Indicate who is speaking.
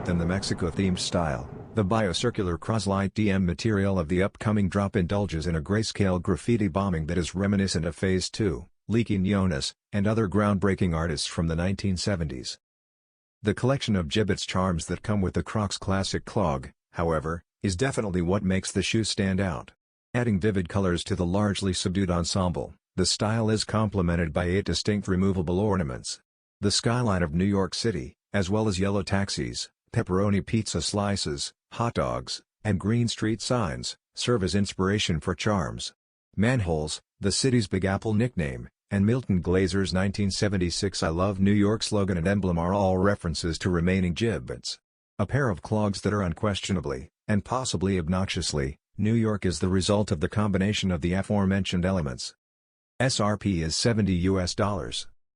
Speaker 1: than the Mexico-themed style. The biocircular CrosliteTM material of the upcoming drop indulges in a grayscale graffiti bombing that is reminiscent of Phase 2, Quiñones, and other groundbreaking artists from the 1970s. The collection of Jibbitz charms that come with the Crocs Classic Clog, however, is definitely what makes the shoe stand out. Adding vivid colors to the largely subdued ensemble, the style is complemented by 8 distinct removable ornaments. The skyline of New York City, as well as yellow taxis, pepperoni pizza slices, hot dogs, and green street signs, serve as inspiration for charms. Manholes, the city's Big Apple nickname, and Milton Glaser's 1976 "I Love New York" slogan and emblem are all references to Remaining Jibbitz. A pair of clogs that are unquestionably, and possibly obnoxiously, New York is the result of the combination of the aforementioned elements. SRP is $70 US.